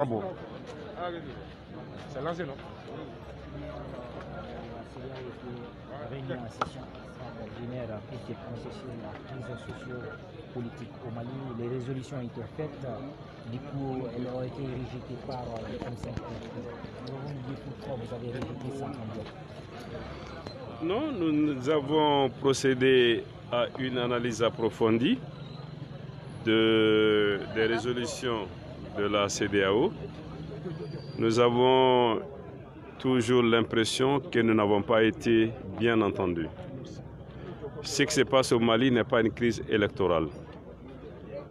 Ah bon. C'est lancé, non? Réunion en session extraordinaire pour se prononcer sur la crise socio-politique au Mali. Les résolutions ont été faites, du coup elles ont été rejetées par les 35 pays. Pourquoi vous avez rejeté ça en bloc? Non, nous avons procédé à une analyse approfondie des résolutions de la CEDEAO. Nous avons toujours l'impression que nous n'avons pas été bien entendus. Ce qui se passe au Mali n'est pas une crise électorale.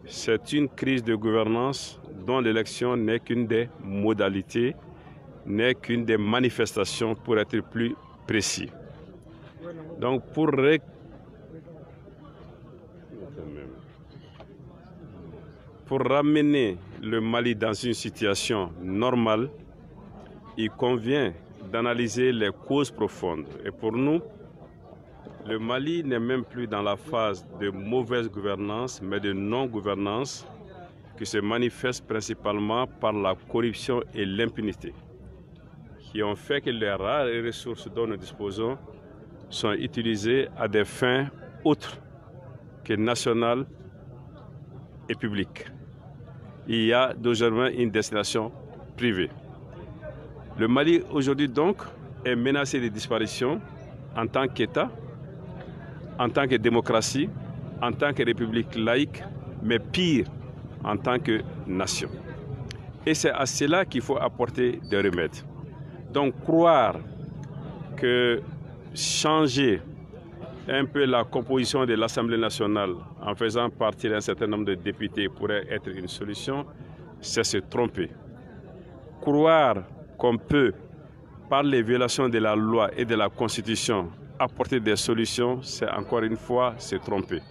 C'est une crise de gouvernance dont l'élection n'est qu'une des modalités, n'est qu'une des manifestations pour être plus précis. Donc pour ramener le Mali dans une situation normale, il convient d'analyser les causes profondes. Et pour nous, le Mali n'est même plus dans la phase de mauvaise gouvernance, mais de non-gouvernance qui se manifeste principalement par la corruption et l'impunité, qui ont fait que les rares ressources dont nous disposons sont utilisées à des fins autres que nationales et publiques. Il y a d'aujourd'hui une destination privée. Le Mali aujourd'hui donc est menacé de disparition en tant qu'État, en tant que démocratie, en tant que république laïque, mais pire, en tant que nation. Et c'est à cela qu'il faut apporter des remèdes. Donc croire que changer un peu la composition de l'Assemblée nationale en faisant partir un certain nombre de députés pourrait être une solution, c'est se tromper. Croire qu'on peut, par les violations de la loi et de la Constitution, apporter des solutions, c'est encore une fois se tromper.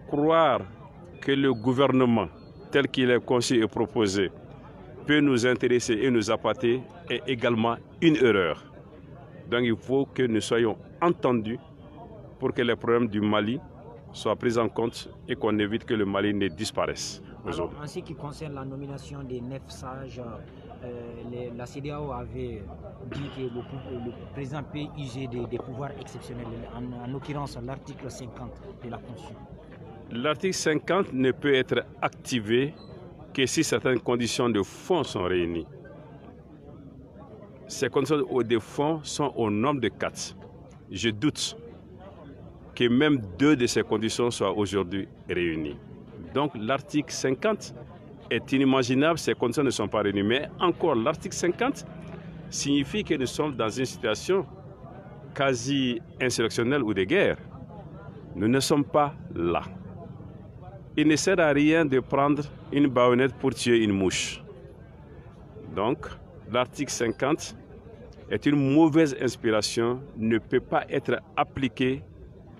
Croire que le gouvernement, tel qu'il est conçu et proposé, peut nous intéresser et nous appâter est également une erreur. Donc il faut que nous soyons entendus pour que les problèmes du Mali soient pris en compte et qu'on évite que le Mali ne disparaisse. Alors, en ce qui concerne la nomination des 9 sages, la CEDEAO avait dit que le président peut user des pouvoirs exceptionnels, en l'occurrence l'article 50 de la Constitution. L'article 50 ne peut être activé que si certaines conditions de fond sont réunies. Ces conditions de fond sont au nombre de 4. Je doute que même 2 de ces conditions soient aujourd'hui réunies. Donc l'article 50 est inimaginable, ces conditions ne sont pas réunies. Mais encore, l'article 50 signifie que nous sommes dans une situation quasi insurrectionnelle ou de guerre. Nous ne sommes pas là. Il ne sert à rien de prendre une baïonnette pour tuer une mouche. Donc, l'article 50 est une mauvaise inspiration, ne peut pas être appliqué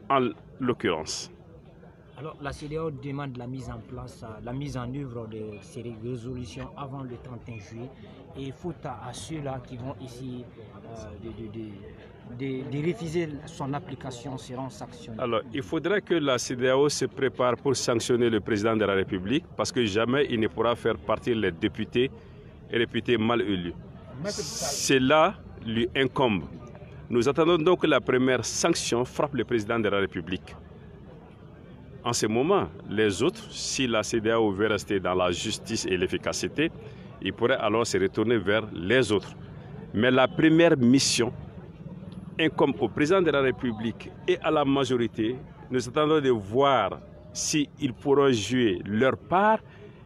en l'occurrence. Alors, la CEDEAO demande la mise en place, la mise en œuvre de ces résolutions avant le 31 juillet. Et faute à ceux-là qui vont essayer de refuser son application seront sanctionnés. Alors, il faudrait que la CEDEAO se prépare pour sanctionner le président de la République parce que jamais il ne pourra faire partir les députés et les députés mal élus. Cela lui incombe. Nous attendons donc que la première sanction frappe le président de la République. En ce moment, les autres, si la CEDEAO veut rester dans la justice et l'efficacité, ils pourraient alors se retourner vers les autres. Mais la première mission incombe au président de la République et à la majorité. Nous attendons de voir s'ils pourront jouer leur part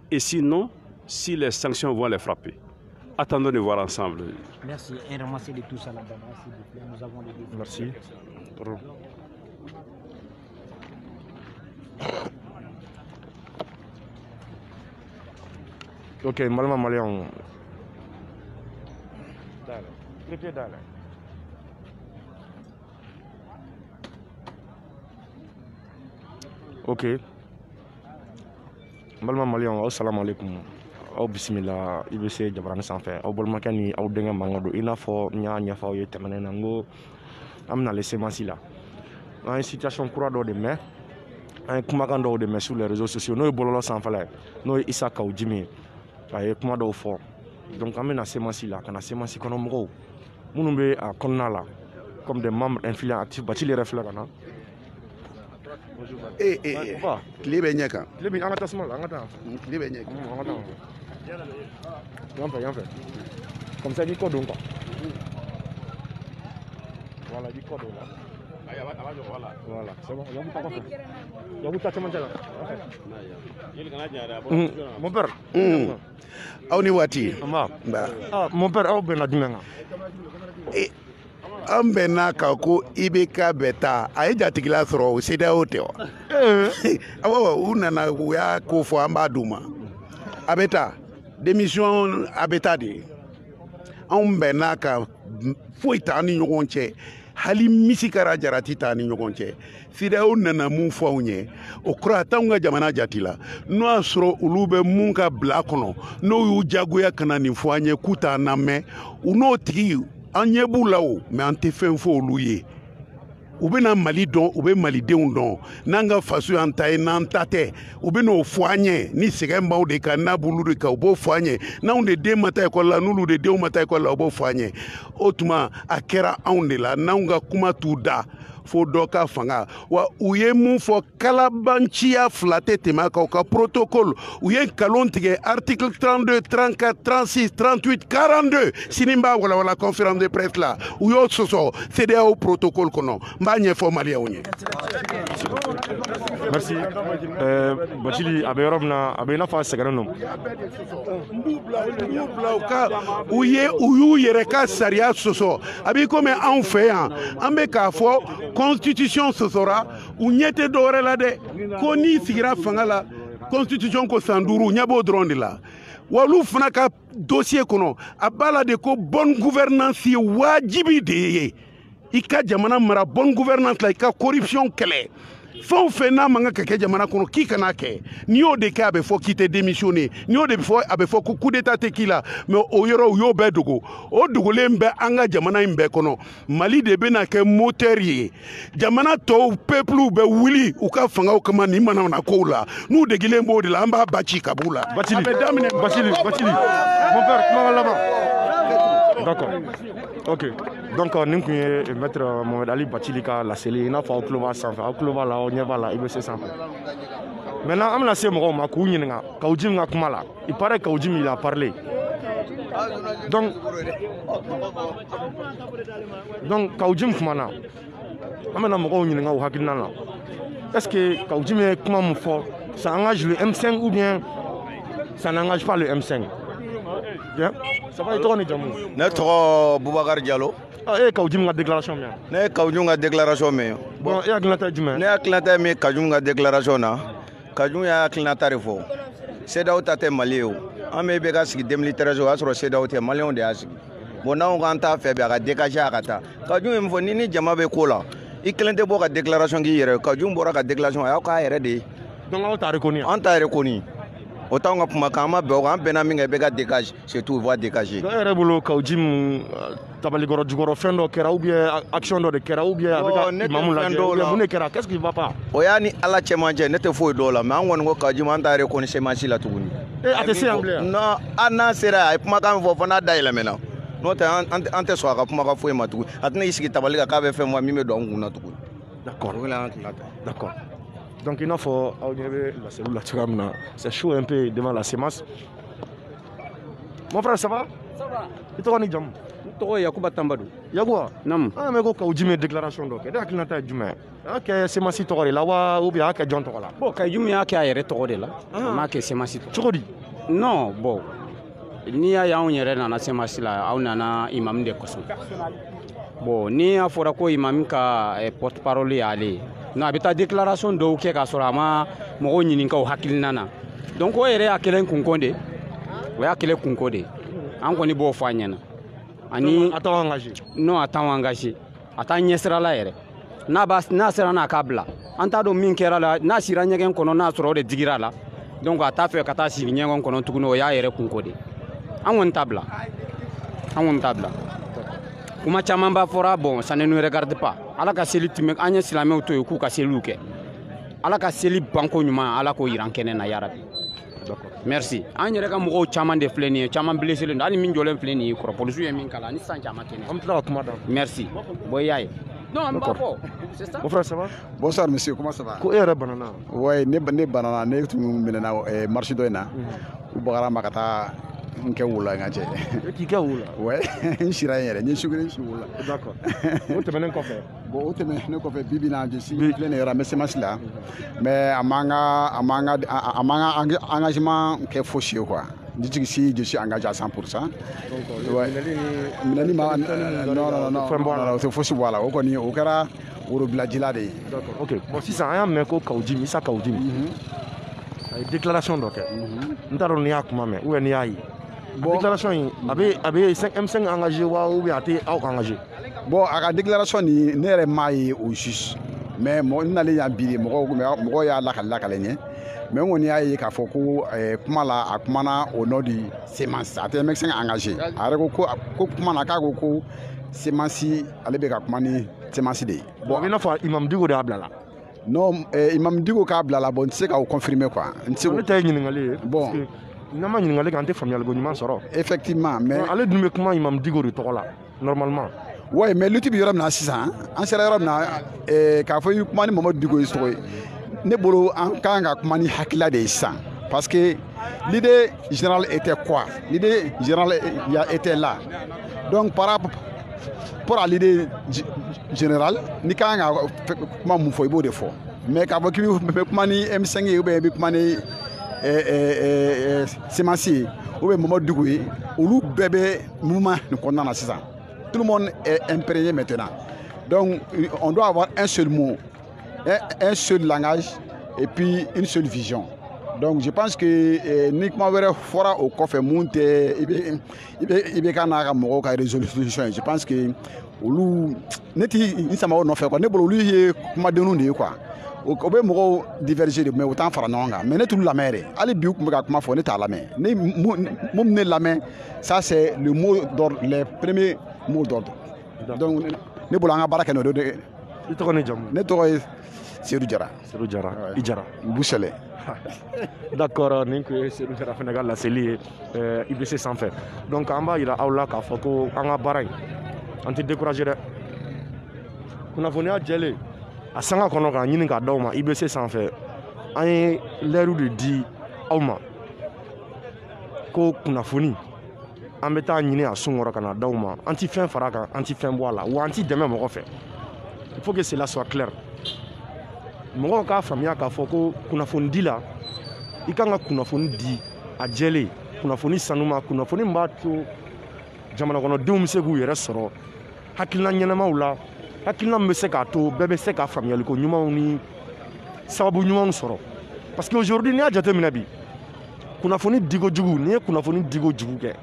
et sinon, si les sanctions vont les frapper. Attendons de voir ensemble. Merci. Un ramassé de tout ça là-bas, s'il vous plaît. Nous avons les défis. Merci. Ok, malama malien. Ok. Malama malien, assalamu alaikum. Aw bisimila i bɛ se jabarani sanfɛ aw balimakɛ ni aw denkɛ mankan don i n'a fɔ n y'a ɲɛfɔ aw ye tɛmɛnen na n ko an bɛna le semansi la an ye situation kura dɔ de mɛn an ye kumakan dɔw de mɛn sur les réseaux sociaux n'o ye bɔlɔlɔ sanfɛla ye n'o ye Isa Kawu Jimi ye a ye kuma dɔw fɔ donc an bɛna sémence la ka na sémence kɔnɔ mɔgɔw minnu bɛ a kɔnɔna la comme des membres influents actifs Bathily yɛrɛ filɛ ka na. tile bɛ ɲɛ kan. tile bɛ an ka tasuma la an ka taa. tile bɛ ɲɛ kan. an ka taa yan fɛ comme ça i b'i kɔ don quoi. voilà i b'i kɔ don o la. voilà c'est bon yabu ta kɔfɛ yabu ta cɛmancɛ la. mon père. aw ni waati. mon père aw bɛnna jumɛn kan. an bɛnna kan ko IBK bɛ taa a ye jatigila sɔrɔ o CEDEAO tɛ wa. awɔ u nana u y'a ko fɔ an b'a d'u ma a bɛ taa démission a bɛ taa de anw bɛnna kan foyi t'an ni ɲɔgɔn cɛ hali misi kɛra jarati t'an ni ɲɔgɔn cɛ CEDEAO nana mun fɔ anw ye o kɔrɔ t'anw ka jamana jati la n'o y'a sɔrɔ olu bɛ mun ka bila kɔnɔ n'o y'u jagoya ka na nin fɔ an ye k'u t'an lamɛn u n'o tigi an ɲɛ b'u la o mɛ an tɛ fɛn fɔ olu ye u bɛna Mali dɔn u bɛ malidenw dɔn n'an ka faso y'an ta ye n'an ta tɛ u bɛn'o fɔ an ɲɛ ni sɛgɛn b'aw de kan n'a b'olu de kan u b'o fɔ an ye n'anw de den ma taa ekɔli la n'olu de denw ma taa ekɔli la u b'o fɔ an ye o tuma a kɛra anw de la n'anw ka kuma t'u da fo dɔ ka fanga wa u ye mun fɔ kalabanciya fila tɛ tɛmɛ a kan u ka protocole u ye nkalon tigɛ article 32 34 36 38 42 sini n b'a walawala conférence de presse la u y'o sɔsɔ CEDEAO protocole kɔnɔ n b'a ɲɛfɔ maliyɛnw ye. merci Bathily a bɛ yɔrɔ min na a bɛ i n'a fɔ a sɛgɛnnen don. u y'u yɛrɛ ka sariya sɔsɔ a b'i komi anw fɛ yan an bɛ k'a fɔ constitution sɔsɔra u ɲɛ tɛ dɔwɛrɛ la dɛ ko n'i sigira fanga la constitution ko san 5 u ɲɛ b'o dɔrɔn de la wa olu fana ka dossier kɔnɔ a b'a la de ko bonne gouvernance ye wajibi de ye i ka jamana mara bonne gouvernance la i ka corruption kɛlɛ fɛn o fɛn n'a man kan ka kɛ jamana kɔnɔ k'i kana kɛ n'i y'o de kɛ a bɛ fɔ k'i tɛ démissionner n'i y'o de fɔ a bɛ fɔ ko coup d'état tɛ k'i la mais o yɔrɔ u y'o bɛɛ dogo o dogolen bɛ an ka jamana in bɛɛ kɔnɔ Mali de bɛna kɛ moteur ye jamana tɔw peuple bɛ wuli u ka fangaw kama nin mana kow la n'u degilen b'o de la an b'a ba ci ka b'u la. Bathily mon père kuma laban. D'accord. Ok. Donc nin kun ye maître Mohamed Ali Bathily ka laseli i n'a fɔ aw tulo b'a sanfɛ aw tulo b'a la aw ɲɛ b'a la IBC sanfɛ. Maintenant an bɛna se mɔgɔw ma k'u ɲininka Kawujim ka kuma la il paraît Kawujim il a parlé. Donc Kawujim kumana an bɛna mɔgɔw ɲininka u hakilina la est-ce que Kawujim ye kuma mun fɔ ça engage le M5 ou bien ça n'engage pas le M5? Bien. Ça va, tɔgɔ ni jamu? Ne tɔgɔ Boubacar Diallo. E ye Kawujim ka déclaration mɛn? Ne ye Kawujim ka déclaration mɛn. Bon, e hakilinata ye jumɛn? Ne hakilinata ye min ye Kawujim ka déclaration na Kawujim y'a hakilinata de fɔ CEDEAO ta tɛ Mali ye o an bɛ IBK sigi 2013 o y'a sɔrɔ CEDEAO tɛ maliyɛnw de y'a sigi bon n'anw k'an t'a fɛ bi a ka dégager a ka taa Kawujim ye min fɔ ni jama bɛ ko la i kelen tɛ bɔ ka déclaration k'i yɛrɛ Kawujim bɔra ka déclaration a y'aw k'a yɛrɛ de ye. Donc aw t'a reconnu? An t'a reconnu. O t'anw ka kumakan an ma bɛn o kan an bɛnna min kɛ bɛɛ ka dégage c'est tout voix dégagée. Donc e yɛrɛ bolo Kawujim tabalikɔrɔ jukɔrɔ fɛn dɔ kɛra ou bien action dɔ de kɛra ou bien a bɛ ka imamu lajɛ ou bien mun de kɛra qu'est-ce qui va pas? O y'a ni Ala cɛmancɛ ne tɛ foyi dɔn o la mais an kɔni ko Kawujim an t'a reconnu sémence la tuguni. A tɛ se yan bilen? Non hali n'a sera a ye kumakan min fɔ fɔ n'a da yɛlɛmɛna n'o tɛ an tɛ sɔn a ka kumakan foyi ma tuguni a tɛna i sigi tabali kan k'a bɛ fɛn fɔ min bɛ don an kun na tuguni. D'accord. Donc il n'a pas la cellule là, c'est chaud un peu devant la sémence. Mon frère, ça va? Ça va. Et toi, ni jam? Toi, Yakuba Tambadou. Yakuba? Non. Ah, mais quoi, Kawujim déclaration donc. Est-ce que tu as dit ok, sémence toi là ou bien que John toi là? Bon, Kawujim a qui a été toi là. Ma que sémence. Tu dis? Non, bon. Ni ya on yere na sémence là, on na imam de Koso. Bon, ni a fora ko imam ka porte-parole aller. Na bita déclaration do ke ka sora ma mo ɲininka o hakilina na donc o yɛrɛ y'a kelen kunkonde o y'a kelen kunkode an kɔni b'o fɔ a ɲɛna ani a t'aw engagé non a t'aw engagé a t'a ɲɛsira la yɛrɛ n'a sera n'a k'a bila an t'a dɔn min kɛra la n'a sira ɲɛgɛn kɔnɔ n'a sɔrɔ o de digira la donc a t'a fɛ ka taa sigi ɲɛgɛn kɔnɔ tuguni o y'a yɛrɛ kunkode an kɔni t'a bila kuma caman b'a fɔra bon ça ne nous regarde pas ala ka seli tɛmɛ an ye silamɛw to yen k'u ka seliw kɛ ala ka seli banko ɲuman ala k'o yiran kɛnɛ na yarabi. D'accord. merci an yɛrɛ ka mɔgɔw caman de filɛ nin ye caman blessé len don hali min jɔlen filɛ nin ye kɔrɔ polisiw ye min kala ni san caman kɛnɛ an bɛ tila ka kuma da merci bon i y'a ye non an b'a fɔ c'est ça mon frère ça va Bonsoir monsieur, comment ça va? ko e yɛrɛ banana Ouais, ne banana ne tun minɛna marché dɔ in na u bagara ma ka taa n kɛ wula n ka cɛ. e k'i kɛ wo la Ouais, n sira yen yɛrɛ n ye suguri n si wula. d'accord o tɛmɛnen kɔfɛ Bon o tɛmɛnen kɔfɛ bi bi in na je suis filɛ nin yɔrɔ an bɛ semence la mais a m'an ka engagement kɛ fosi ye quoi. Je suis engagé à 100%. Ouais. Minɛni ma non c'est fosi bɔ a la o kɔni o kɛra worobilaji la de ye. d'accord ok bon sisan an y'a mɛn ko Kawujimi Isa Kawujimi a ye déclaration dɔ kɛ n t'a dɔn n'i y'a kuma mɛn ou bien n'i y'a ye déclaration in a bɛ M5 engagé wa ou bien a tɛ aw engagé Bon a ka déclaration nin ne yɛrɛ m'a ye au juste mais n nalen yan bi de mɔgɔw y'a lakale ɲɛ mais n kɔni y'a ye k'a fɔ ko kuma la a kumana au nom du Semence a tɛ M5 engagé a yɛrɛ ko kuma na k'a ko Semence ale bɛ ka kuma ni Semence de ye. bon a bɛ i n'a fɔ Imam Diko de y'a bila la non Imam Diko k'a bila la bon n tɛ se k'o confirmer quoi n tɛ se ne tɛ ɲininkali ye bon n'a ma ɲininkali kɛ an tɛ faamuyali ko ɲuman sɔrɔ effectivement mais ale dun bɛ kuma Imam Diko de tɔgɔ la normalement ouais mais lutte bɛ yɔrɔ min na sisan an sera yɔrɔ min na k'a fɔ i kuma ni Mamadu Diko ye tɔgɔ ye ne bolo an kan ka kuma ni hakilila de ye sisan parce que l'idée générale était quoi? L'idée générale était là donc par rapport à l'idée générale ni kan ka kuma mun fɔ i b'o de fɔ mais k'a fɔ k'i bɛ kuma ni M5 ye ou bien i bɛ kuma ni Semence ye ou bien Mamadu Diko ye olu bɛɛ bɛ mouvement nin kɔnɔna na sisan. Tout le monde est imprégné maintenant. Donc, on doit avoir un seul mot, un seul langage et puis une seule vision. Donc, je pense que uniquement fora au coffre monte, il y a résolution. Je pense que olu neti sama o nɔfɛ quoi ne bolo olu ye kumadenw de ye quoi o bɛ mɔgɔw diverger de mais o t'an fara ɲɔgɔn kan mais ne t'olu lamɛn yɛrɛ hali bi u tun bɛ ka kuma fɔ ne t'a lamɛn ne mun ne lamɛn ça c'est le mot d'ordre les premiers mots d'ordre donc ne bolo an ka baara kɛ n'o de ye. i tɔgɔ ni jamu ne tɔgɔ ye Seydou Jara. Seydou Jara i Jara Busɛlɛ. d'accord nin tun ye Seydou Jara fana ka laseli ye IBC sanfɛ donc an b'a yira aw la k'a fɔ ko an ka baara in an tɛ décourager dɛ kunnafoniya jɛlen a sanga kɔnɔ k'a ɲini k'a d'aw ma IBC sanfɛ an ye lɛriw de di aw ma ko kunnafoni an bɛ taa ɲini a sun kɔrɔ ka na d'aw ma an ti fɛn fara a kan an ti fɛn bɔ a la wa an ti dɛmɛ mɔgɔ fɛ il faut que cela soit clair mɔgɔw k'a faamuya k'a fɔ ko kunnafoni di la i kan ka kunnafoni di a jɛlen kunnafoni sanuma kunnafoni min b'a to jamana kɔnɔdenw bɛ se k'u yɛrɛ sɔrɔ hakilina ɲɛnamaw la hakilina min bɛ se k'a to bɛɛ bɛ se ka faamuyaliko ɲumanw ni sababu ɲumanw sɔrɔ parce que aujourd'hui n'i y'a jateminɛ bi kunnafoni diko jugu n'i ye kunnafoni diko jugu kɛ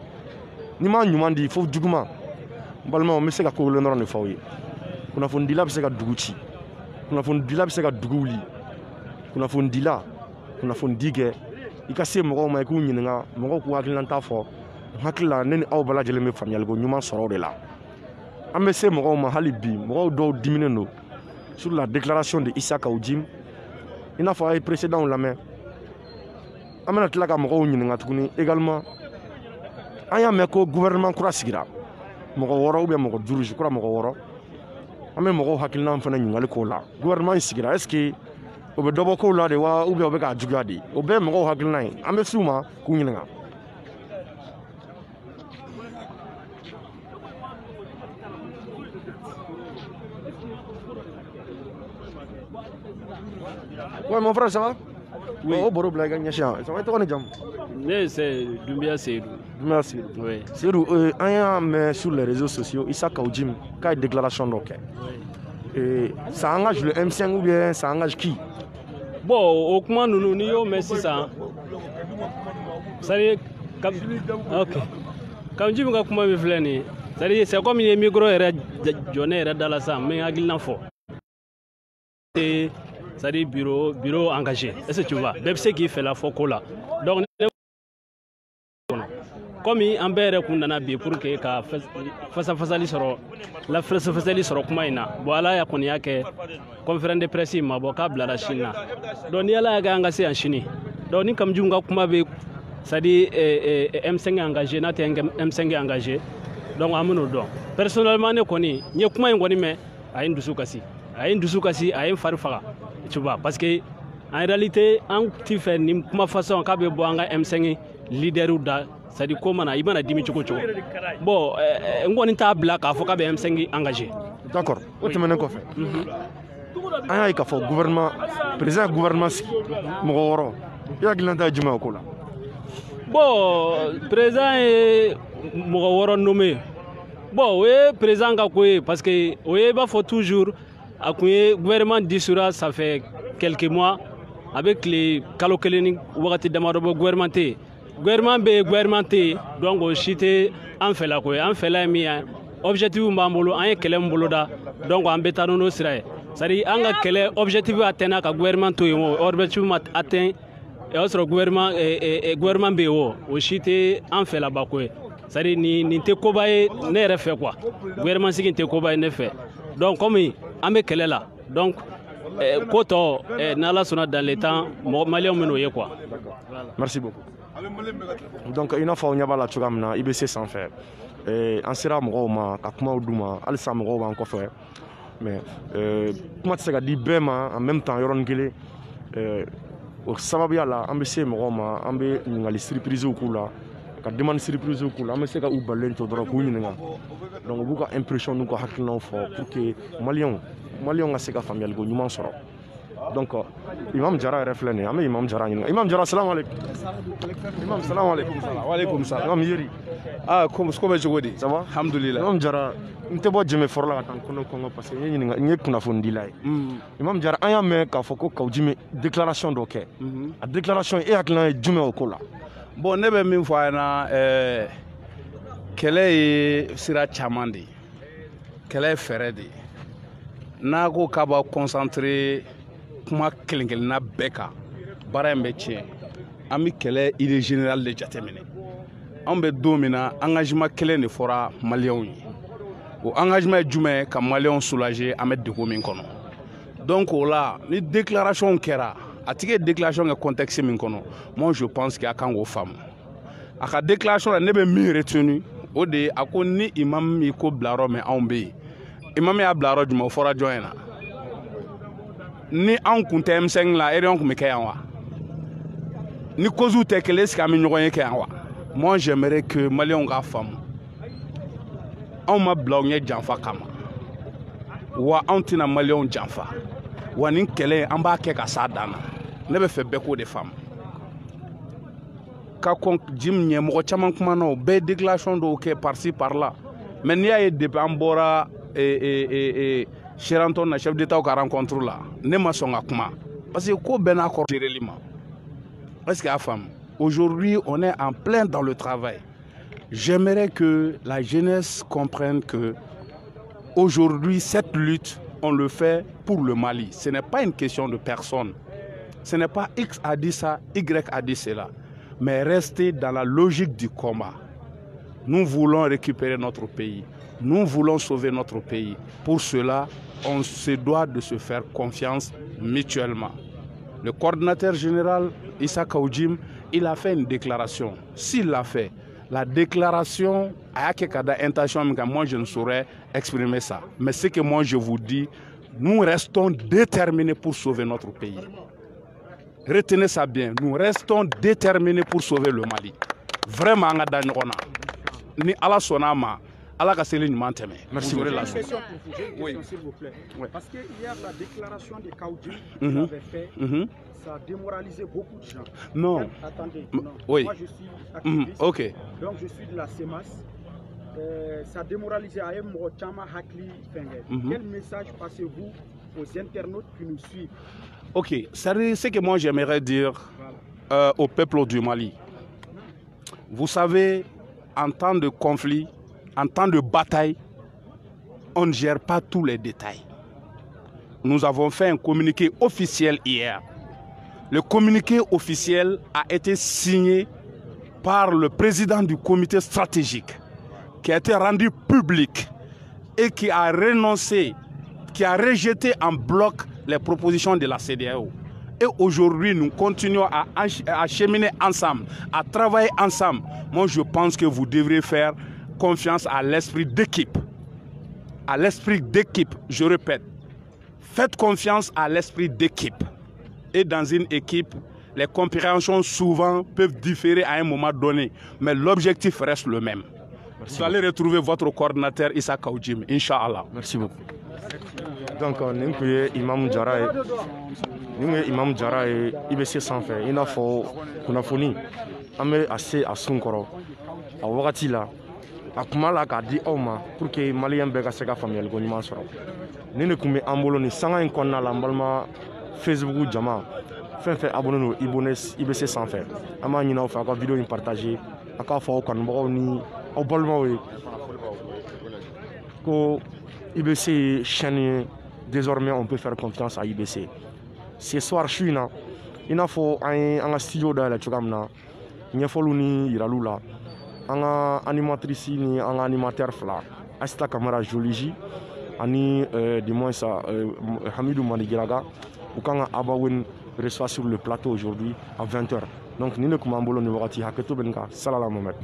n'i m'a ɲuman di fo juguman n balimaw n bɛ se ka ko kelen dɔrɔn de fɔ aw ye kunnafonidila bɛ se ka dugu ci kunnafonidila bɛ se ka dugu wuli kunnafonidila kunnafonidi kɛ i ka se mɔgɔw ma i k'u ɲininka mɔgɔw k'u hakilinata fɔ n hakili la ne ni aw bɛɛ lajɛlen bɛ faamuyaliko ɲuman sɔrɔ o de la an bɛ se mɔgɔw ma hali bi mɔgɔw dɔw diminen don sur la déclaration de Isa Kawujimi i n'a fɔ a ye précédents lamɛn an bɛna tila ka mɔgɔw ɲininka tuguni également an y'a mɛn ko gouvernement kura sigira mɔgɔ 6 ou bien mɔgɔ 5 je crois mɔgɔ 6 an bɛ mɔgɔw hakilina fana ɲininkali k'o la gouvernement in sigira est ce que o bɛ dɔ bɔ kow la de wa ou bien o bɛ k'a juguya de o bɛɛ ye mɔgɔw hakilina ye an bɛ s'u ma k'u ɲininka. Ouais, mon frère, ça va? Oui. Oh, Boro Blaga Nyasha. Ça va, toi, on est jam? Oui, c'est Doumbia Seydou. Doumbia Seydou. Oui. Seydou, on a mis sur les réseaux sociaux, Isa Kawujimi, qui a une déclaration d'ok. Et ça engage le M5 ou bien ça engage qui? Bon, au comment nous nous mais c'est ça. C'est ok. Quand tu me comment me flâner, c'est comme une micro et journée dans la salle, mais à Guilnafo. C'est-à-dire bureau engagé. Est-ce que tu vois? Même ce qui fait la foco là. Donc, comme il embête qu'on a bien pour que face à face la face facile sur Kumaina. Voilà, il y a qu'on y a que conférence de presse ma vocable la Chine. Donc il y a la engagé en Chine. Donc ni comme Junga Kumabe c'est-à-dire M5 engagé, n'a M5 engagé. Donc, personnellement, je connais a une douce-cassi. A une douce-cassi, a une farfara. Tu vois, parce que en réalité, en tu fais une façon qu'à M5 leader ou da, c'est-à-dire comment il va diminuer. Bon, on est à black à Foka M5 engagé. D'accord. Où tu m'en as fait? Ah, il faut gouvernement, président gouvernement, Moro. Il y a quelqu'un qui m'a dit. Bon, président est Moro nommé. Bon, oui, président Kakoué, parce que oui, il faut toujours, le gouvernement d'Issura, ça fait quelques mois, avec les Kalokeleni, Ouagati Damarobo, gouvernement B, donc au chité, on fait la coué, on fait la mia, objectif Mbambolo, on est Kelem Boloda, donc on bétano no sirae. C'est-à-dire, on a quel objectif atteint à gouvernement tout, objectif atteint, et autre gouvernement BO, au chité, on fait la bakoué. C'est-à-dire ni te kobaye ne fait quoi gouvernement sigi te kobaye ne fait donc comme on est quel est là donc koto nala sona dans les temps malien menoye quoi. Merci beaucoup. Donc il faut n'y avoir la chugamna IBC sans faire en sera mo ma ka kuma duma alisa mo ba ko faire mais kuma tsega di bema en même temps yoron gele au sababu ya la ambese mo ma ambe ngali surprise kula ka demande surprise kula ambe se ka u balen to doro ko nyinga donc bu ka impression nu ko hakilna fo pour que malien nga se ka famille go nyuma soro donc imam Jara reflene am imam Jara nyinga imam Jara assalamu alaikum imam assalamu alaikum wa alaikum salam imam yeri comme ce que je dis ça va alhamdulillah imam Jara nte bo jeme forla tan kono kongo parce que nyinga nyekuna fo ndilay imam Jara aya me ka fo ko kawjime déclaration do ke a déclaration e hakilna jume o kola bon ne bɛ min fɔ a ɲɛna kɛlɛ ye sira caman de ye kɛlɛ ye fɛɛrɛ de ye n'a ko k'a b'a concentré kuma kelen-kelenna bɛɛ kan baara in bɛ tiɲɛ an bɛ kɛlɛ idée générale de jateminɛ anw bɛ don min na engagement kelen de fɔra maliyɛnw ye o engagement ye jumɛn ye ka maliyɛnw soulager an bɛ degun min kɔnɔ donc o la ni déclaration kɛra a tigi ye déclaration kɛ contexte min kɔnɔ moi je pense que a kan k'o faamu a ka déclaration la ne bɛ min retenu o de ye a ko ni imam mi ko bilayɔrɔ min anw bɛ yen imam y'a bilayɔrɔ jumɛn o fɔra jɔn ye na ni anw kun tɛ M5 la réunion kun bɛ kɛ yan wa ni causes tɛ kelen est-ce que an bɛ ɲɔgɔn ye kɛ yan wa moi j'aimerais que maliyɛnw k'a faamu anw ma bila aw ɲɛ janfa kama wa anw tɛna maliyɛnw janfa wa nin kɛlɛ an b'a kɛ ka s'a dan na ne bɛ fɛ bɛɛ k'o de faamu ka kɔn jim ɲɛ mɔgɔ caman kumana o bɛɛ déclaration dɔw kɛ par-ci par-là mais n'i y'a ye depuis an bɔra Sheraton na chef d'état ka rencontre la ne ma sɔn ka kuma parce que ko bɛɛ n'a kɔrɔ géreli ma est-ce que a faamu aujourd'hui on est en plein dans le travail j'aimerais que la jeunesse comprenne que aujourd'hui cette lutte on le fait pour le Mali. Ce n'est pas une question de personne. Ce n'est pas X a dit ça, Y a dit cela. Mais rester dans la logique du combat. Nous voulons récupérer notre pays. Nous voulons sauver notre pays. Pour cela, on se doit de se faire confiance mutuellement. Le coordinateur général, Issa Kaoudjim, il a fait une déclaration. S'il l'a fait, la déclaration a quelque intention, moi je ne saurais exprimer ça. Mais ce que moi je vous dis, nous restons déterminés pour sauver notre pays. Retenez ça bien, nous restons déterminés pour sauver le Mali. Vraiment, ni ala sonama, ala ka seli ɲuman tɛmɛ. Merci. Vous aurez la Question pour vous, j'ai une question s'il vous plaît. Parce que hier la déclaration de Kaoudjim qu'il avait fait, ça a démoralisé beaucoup de gens. Non. Attendez, non. Oui. Moi je suis activiste, ok. donc je suis de la CEMAS. Ça a démoralisé à Chama Hakli Fenger. Quel message passez-vous aux internautes qui nous suivent? Ok, c'est ce que moi j'aimerais dire au peuple du Mali. Vous savez, en temps de conflit, en temps de bataille, on ne gère pas tous les détails. Nous avons fait un communiqué officiel hier. Le communiqué officiel a été signé par le président du comité stratégique, qui a été rendu public et qui a renoncé, qui a rejeté en bloc les propositions de la CEDEAO. Et aujourd'hui, nous continuons à cheminer ensemble, à travailler ensemble. Moi, je pense que vous devrez faire confiance à l'esprit d'équipe. À l'esprit d'équipe, je répète. Faites confiance à l'esprit d'équipe. Et dans une équipe, les compréhensions souvent peuvent différer à un moment donné, mais l'objectif reste le même. Vous allez retrouver votre coordinateur Issa Kaoudjim, Inch'Allah. Merci beaucoup. Donc, nous Imam Jara et IBC sanfɛ i n'a fɔ kunnafoni an bɛ a se a sun kɔrɔ a wagati la a kuma la k'a di aw ma pour que maliyɛn bɛɛ ka se ka faamuyaliko ɲuman sɔrɔ ni ne tun bɛ an bolo nin sanga in kɔnɔna la n balima Facebook jama fɛn fɛn abonné no IBC sanfɛ an b'a ɲini aw fɛ aw ka vidéo in partager a k'a fɔ aw kanubagaw ni aw balimaw ye ko IBC ye chaîne ye désormais on peut faire confiance à IBC. Ce soir je suis là il n'a fɔ an ye an ka studio dayɛlɛ cogoya min na ɲɛfɔliw ni yiraliw la an ka animatrice ni an ka animateur fila Asita Kamara Joliji ani du moins Hamidou Manigiraga u kan ka Abawen reçoit sur le plateau aujourd'hui à 20h. Donc ni ne kun b'an bolo ni wagati hakɛto bɛ nin kan Salala Mohamed.